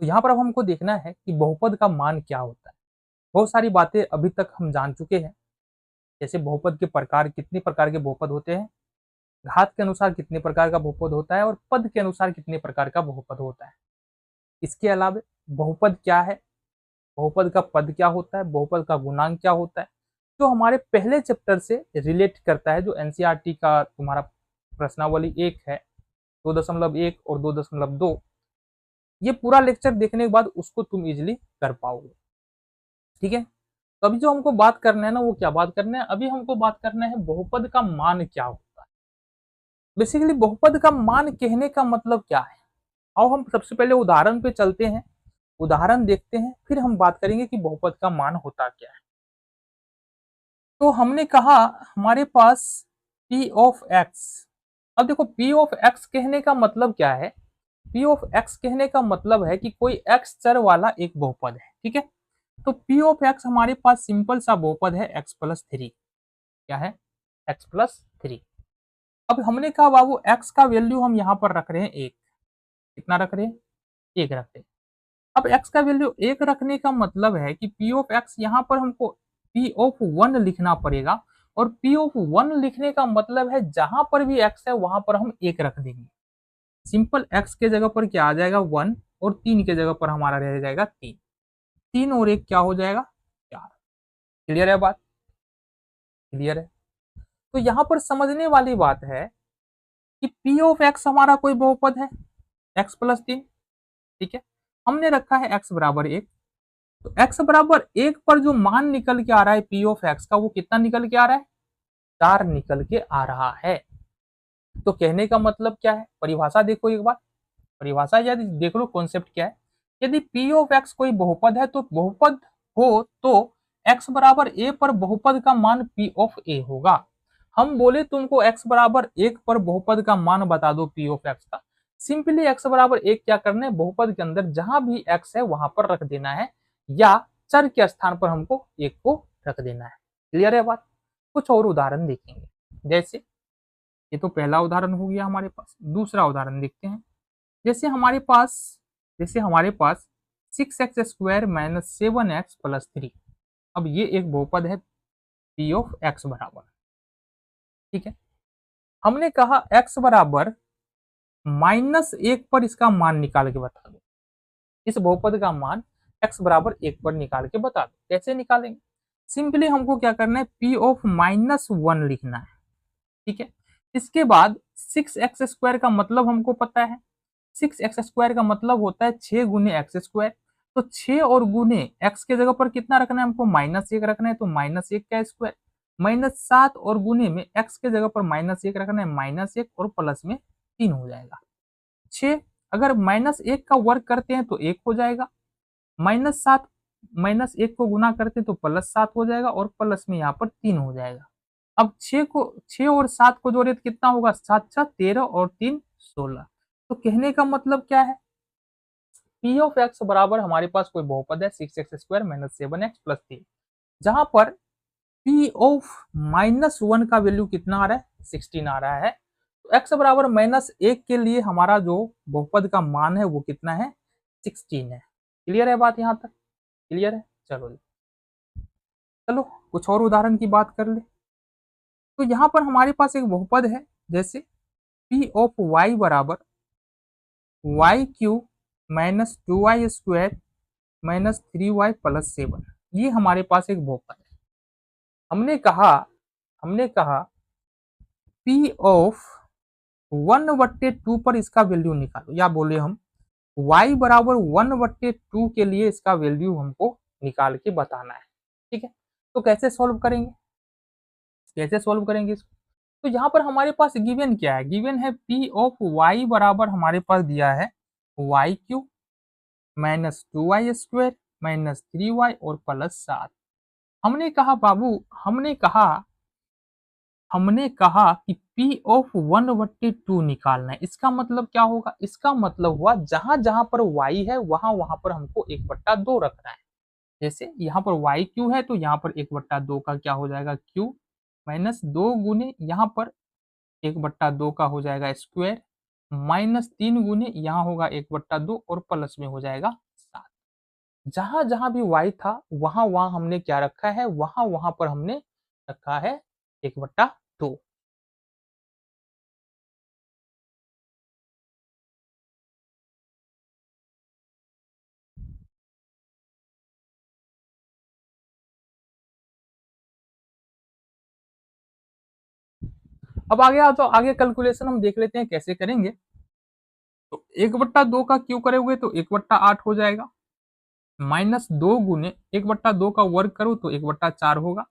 तो यहाँ पर अब हमको देखना है कि बहुपद का मान क्या होता है। बहुत सारी बातें अभी तक हम जान चुके हैं, जैसे बहुपद के प्रकार, कितने प्रकार के बहुपद होते हैं, घात के अनुसार कितने प्रकार का बहुपद होता है और पद के अनुसार कितने प्रकार का बहुपद होता है। इसके अलावा बहुपद क्या है, बहुपद का पद क्या होता है, बहुपद का गुणांक क्या होता है, जो हमारे पहले चैप्टर से रिलेट करता है, जो एनसीईआरटी का तुम्हारा प्रश्नावली 1 है, 2.1 और 2.2, ये पूरा लेक्चर देखने के बाद उसको तुम इजिली कर पाओगे। ठीक है, तो अभी जो हमको बात करना है ना, वो क्या बात करना है, अभी हमको बात करना है बहुपद का मान क्या होता है। बेसिकली बहुपद का मान कहने का मतलब क्या है। आओ हम सबसे पहले उदाहरण पे चलते हैं, उदाहरण देखते हैं, फिर हम बात करेंगे कि बहुपद का मान होता क्या है। तो हमने कहा हमारे पास p ऑफ x। अब देखो p ऑफ x कहने का मतलब क्या है, p ऑफ x कहने का मतलब है कि कोई x चर वाला एक बहुपद है। ठीक है, तो p ऑफ x हमारे पास सिंपल सा बहुपद है x+3। क्या है, x+3। अब हमने कहा बाबू x का वैल्यू हम यहाँ पर रख रहे हैं 1। कितना रख रहे हैं, 1 रख रहे हैं। अब x का वैल्यू 1 रखने का मतलब है कि p ऑफ x यहाँ पर हमको p ऑफ 1 लिखना पड़ेगा, और p ऑफ 1 लिखने का मतलब है जहां पर भी x है वहां पर हम 1 रख देंगे। सिंपल x के जगह पर क्या आ जाएगा 1, और 3 के जगह पर हमारा रह जाएगा 3। 3 और 1 क्या हो जाएगा 4। क्लियर है बात, क्लियर है। तो यहाँ पर समझने वाली बात है कि p ऑफ x हमारा कोई बहुपद है x+3। ठीक है, हमने रखा है x बराबर 1। तो x बराबर 1 पर जो मान निकल के आ रहा है p ऑफ x का, वो कितना निकल के आ रहा है, 4 निकल के आ रहा है। तो कहने का मतलब क्या है, परिभाषा देखो एक बार, परिभाषा यदि देख लो कॉन्सेप्ट क्या है। यदि p ऑफ x कोई बहुपद है, तो बहुपद हो तो x बराबर a पर बहुपद का मान p ऑफ a होगा। हम बोले तुमको x बराबर 1 पर बहुपद का मान बता दो p ऑफ x का, सिंपली x बराबर 1 क्या करना है, बहुपद के अंदर जहां भी x है वहां पर रख देना है, या चर के स्थान पर हमको 1 को रख देना है। क्लियर है बात। कुछ और उदाहरण देखेंगे, जैसे ये तो पहला उदाहरण हो गया हमारे पास। दूसरा उदाहरण देखते हैं। जैसे हमारे पास जैसे हमारे पास 6x² - 7x+3। अब ये एक बहुपद है p ऑफ x बराबर। ठीक है, हमने कहा x बराबर -1 पर इसका मान निकाल के बता दो। इस बहुपद का मान x बराबर 1 पर निकाल के बता दो। कैसे निकालेंगे, सिंपली हमको क्या करना है, p ऑफ -1 लिखना है। ठीक है, इसके बाद 6x² का मतलब हमको पता है, 6x² का मतलब होता है 6 गुने x²। तो 6 और गुने x के जगह पर कितना रखना है हमको, -1 रखना है, तो -1 का स्क्वायर। -7 और गुने में x के जगह पर -1 रखना है, -1 और प्लस में 3 हो जाएगा। 6 अगर -1 का वर्ग करते हैं तो 1 हो जाएगा, -7 -1 को गुना करते हैं तो +7 हो जाएगा, और प्लस में यहाँ पर 3 हो जाएगा। अब 6 और 7 को जोड़े तो कितना होगा, 7 6 13 और 3 16। तो कहने का मतलब क्या है, p ऑफ x बराबर हमारे पास कोई बहुपद है 6x² - 7x+3, जहां पर p ऑफ -1 का वैल्यू कितना आ रहा है, 16 आ रहा है। तो x बराबर -1 के लिए हमारा जो बहुपद का मान है वो कितना है, 16 है। क्लियर है बात, यहाँ तक क्लियर है। चलो जी, चलो कुछ और उदाहरण की बात कर ले। तो यहाँ पर हमारे पास एक बहुपद है, जैसे p ऑफ y बराबर y³ - 2y² - 3y+7। ये हमारे पास एक बहुपद है। हमने कहा p ऑफ 1/2 पर इसका वैल्यू निकालो, या बोले हम y बराबर 1/2 के लिए इसका वैल्यू हमको निकाल के बताना है। ठीक है, तो कैसे सॉल्व करेंगे, कैसे सॉल्व करेंगे इसको। तो यहाँ पर हमारे पास गिवन क्या है, गिवन है p ऑफ y बराबर हमारे पास दिया है y³ -2y² - 3y और +7। हमने कहा बाबू, हमने कहा कि p ऑफ 1/2 निकालना है। इसका मतलब क्या होगा, इसका मतलब हुआ जहां जहां पर y है वहां वहां पर हमको 1/2 रखना है। जैसे यहाँ पर y³ है, तो यहाँ पर 1/2 का क्या हो जाएगा, q -2 गुने यहाँ पर 1/2 का हो जाएगा स्क्वायर, -3 गुने यहाँ होगा 1/2 और प्लस में हो जाएगा जहां जहां भी y था वहां वहां हमने क्या रखा है, वहां वहां पर हमने रखा है 1/2। अब आगे आ जाओ, आगे कैलकुलेशन हम देख लेते हैं कैसे करेंगे। तो 1/2 का क्यों करोगे तो 1/8 हो जाएगा, -2 गुने 1/2 का वर्ग करो तो 1/4 होगा,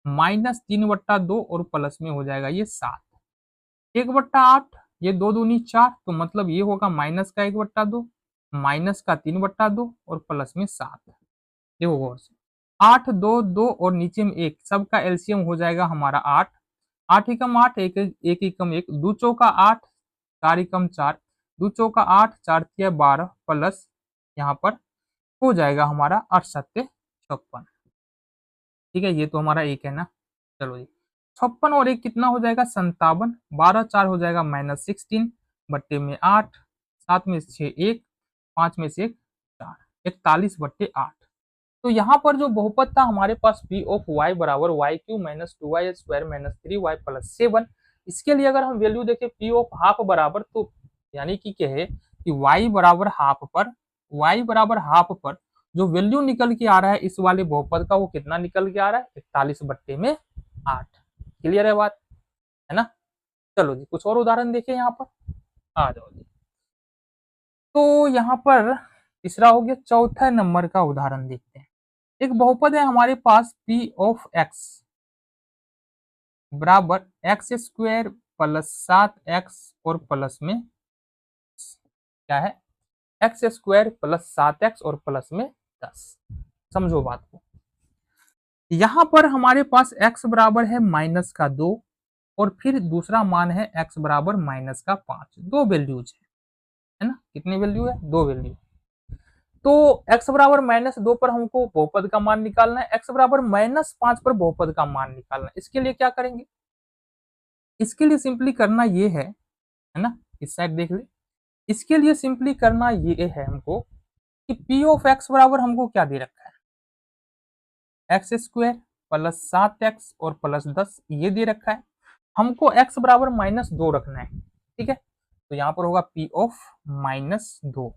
-3/2 और प्लस में हो जाएगा ये 7। 1/8 ये 2 दूनी 4, तो मतलब ये होगा माइनस का 1/2, माइनस का 3/2 और प्लस में 7। देखो 8 2 2 और नीचे में 1, सबका एलसीएम हो जाएगा हमारा 8। 8 एकम 8, एक एक एकम 1, दो चौका 8, 4 एकम 4, दो चौका 8, 4 तिया 12 प्लस यहाँ पर हो जाएगा हमारा 8 7 56। ठीक है, ये तो हमारा एक है ना। चलो जी, 56 और एक कितना हो जाएगा 57, 12 4 हो जाएगा -16 बट्टे में 8, 7 में 6 1, 5 में से 1 4, 41/8। तो यहाँ पर जो बहुपद था हमारे पास पी ऑफ वाई बराबर y cube minus 2y square minus 3y plus 7। इसके लिए अगर हम वैल्यू देखें पी ऑफ हाफ बराबर, तो यानी कि कहे कि y बराबर हाफ पर, y बराबर हाफ पर जो वैल्यू निकल के आ रहा है इस वाले बहुपद का, वो कितना निकल के आ रहा है 41/8। क्लियर है बात, है ना। चलो जी, कुछ और उदाहरण देखें यहाँ पर, आ जाओ जी। तो यहाँ पर तीसरा हो गया, चौथा नंबर का उदाहरण देखते हैं। एक बहुपद है हमारे पास पी ऑफ एक्स बराबर एक्स स्क्वायर प्लस 7x और प्लस में क्या है एक्स स्क्वायर प्लस 7x और प्लस में 10। समझो बात को, यहां पर हमारे पास x बराबर है -2 और फिर दूसरा मान है x बराबर -5। दो वैल्यूज है ना, कितनी वैल्यू है, दो वैल्यू। तो x बराबर -2 पर हमको बहुपद का मान निकालना है, x बराबर -5 पर बहुपद का मान निकालना है। इसके लिए क्या करेंगे, इसके लिए सिंपली करना ये है ना, इस साइड देख ले। इसके लिए सिंपली करना ये है हमको कि p ऑफ x बराबर हमको क्या दे रखा है, एक्स स्क्वायर प्लस 7x और प्लस 10 ये दे रखा है। हमको x बराबर -2 रखना है, ठीक है। तो यहाँ पर होगा p ऑफ -2।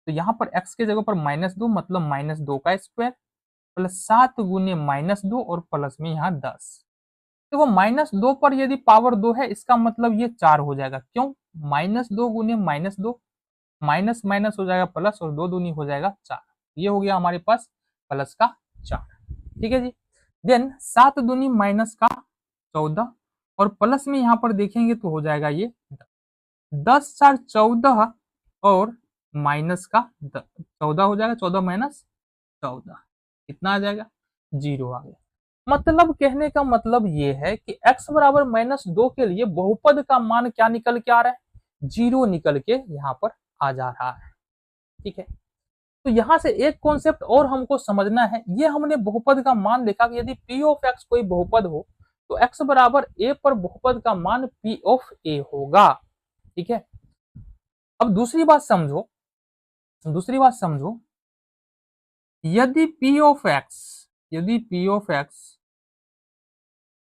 तो यहाँ पर x के जगह पर -2 मतलब -2 का स्क्वायर प्लस 7 गुने -2 और प्लस में यहाँ 10। देखो -2 पर यदि पावर 2 है इसका मतलब ये 4 हो जाएगा, क्यों, -2 गुने -2, माइनस माइनस हो जाएगा प्लस और 2 दूनी हो जाएगा 4। ये हो गया हमारे पास प्लस का 4। ठीक है जी। देन 7 दूनी माइनस का 14 और प्लस में यहाँ पर देखेंगे तो हो जाएगा ये 10 4 14 और माइनस का 14 हो जाएगा, 14 माइनस 14 कितना आ जाएगा, 0 आ गया। मतलब कहने का मतलब ये है कि x बराबर -2 के लिए बहुपद का मान क्या निकल के आ रहा है, 0 निकल के यहाँ पर आ जा रहा है। ठीक है, तो यहां से एक कॉन्सेप्ट और हमको समझना है। ये हमने बहुपद का मान देखा कि यदि p ऑफ x कोई बहुपद हो तो x बराबर a पर बहुपद का मान p ऑफ a होगा। ठीक है, अब दूसरी बात समझो, दूसरी बात समझो, यदि p ऑफ x, यदि p ऑफ x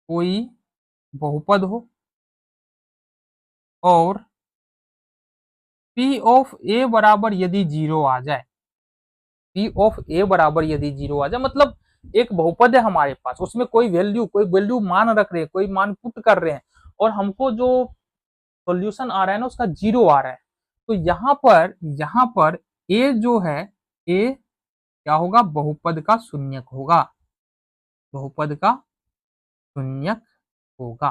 कोई बहुपद हो और p ऑफ a बराबर यदि 0 आ जाए, p ऑफ a बराबर यदि 0 आ जाए, मतलब एक बहुपद है हमारे पास, उसमें कोई वैल्यू मान रख रहे हैं, कोई मान पुट कर रहे हैं और हमको जो सॉल्यूशन आ रहा है ना उसका 0 आ रहा है, तो यहाँ पर a जो है, a क्या होगा, बहुपद का शून्यक होगा, बहुपद का शून्यक होगा।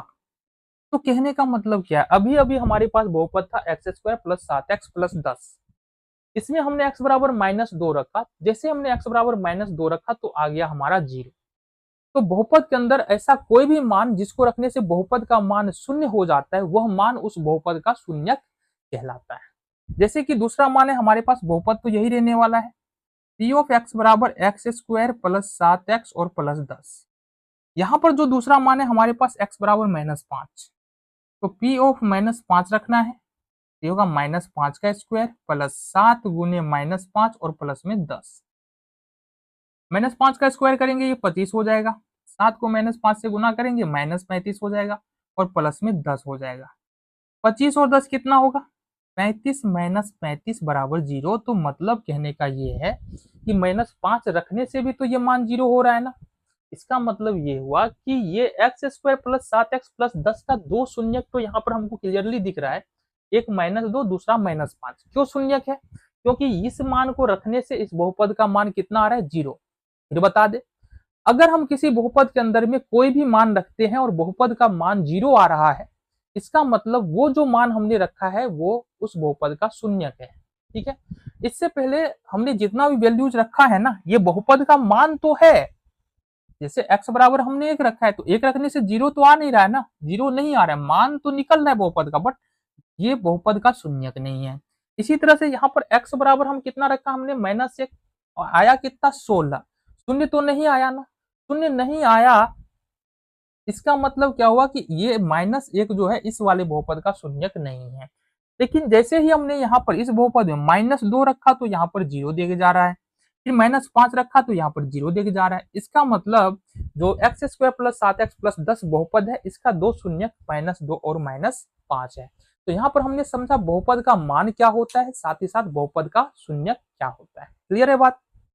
तो कहने का मतलब क्या है, अभी अभी हमारे पास बहुपद था x square plus 7x plus 10, इसमें हमने x बराबर -2 रखा, जैसे हमने x बराबर -2 रखा तो आ गया हमारा 0। तो बहुपद के अंदर ऐसा कोई भी मान जिसको रखने से बहुपद का मान शून्य हो जाता है, वह मान उस बहुपद का शून्यक कहलाता है। जैसे कि दूसरा मान है हमारे पास, बहुपद तो यही रहने वाला है, p ऑफ x बराबर एक्स स्क्वायर प्लस 7x और प्लस 10। यहाँ पर जो दूसरा मान है हमारे पास x बराबर -5, तो p ऑफ -5 रखना है, ये होगा -5 का स्क्वायर प्लस 7 गुने -5 और प्लस में 10। -5 का स्क्वायर करेंगे ये 25 हो जाएगा, 7 को -5 से गुना करेंगे -35 हो जाएगा और प्लस में 10 हो जाएगा। 25 और 10 कितना होगा? 35 - 35 बराबर 0। तो मतलब कहने का ये है कि -5 रखने से भी तो ये मान 0 हो रहा है ना। इसका मतलब ये हुआ कि ये x square plus 7x plus 10 का दो शून्यक तो यहाँ पर हमको क्लियरली दिख रहा है, एक -2 दूसरा -5। क्यों शून्यक है? क्योंकि इस मान को रखने से इस बहुपद का मान कितना आ रहा है? 0। फिर बता दे, अगर हम किसी बहुपद के अंदर में कोई भी मान रखते हैं और बहुपद का मान 0 आ रहा है, इसका मतलब वो जो मान हमने रखा है वो उस बहुपद का शून्यक है। ठीक है, इससे पहले हमने जितना भी वैल्यूज रखा है ना, ये बहुपद का मान तो है। जैसे x बराबर हमने 1 रखा है तो 1 रखने से 0 तो आ नहीं रहा है ना, 0 नहीं आ रहा है, मान तो निकल रहा है बहुपद का, बट ये बहुपद का शून्यक नहीं है। इसी तरह से यहाँ पर x बराबर हम कितना रखा हमने? -1 और आया कितना? 16। शून्य तो नहीं आया ना, शून्य नहीं आया, इसका मतलब क्या हुआ कि ये -1 जो है इस वाले बहुपद का शून्यक नहीं है। लेकिन जैसे ही हमने यहाँ पर इस बहुपद में -2 रखा तो यहाँ पर 0 देके जा रहा है, फिर -5 रखा तो यहाँ पर 0 देके जा रहा है। इसका मतलब जो x square plus 7x plus 10 बहुपद है, इसका दो शून्यक -2 और -5 है। तो यहाँ पर हमने समझा बहुपद का मान क्या होता है, साथ ही साथ बहुपद का शून्यक क्या होता है। क्लियर है बात?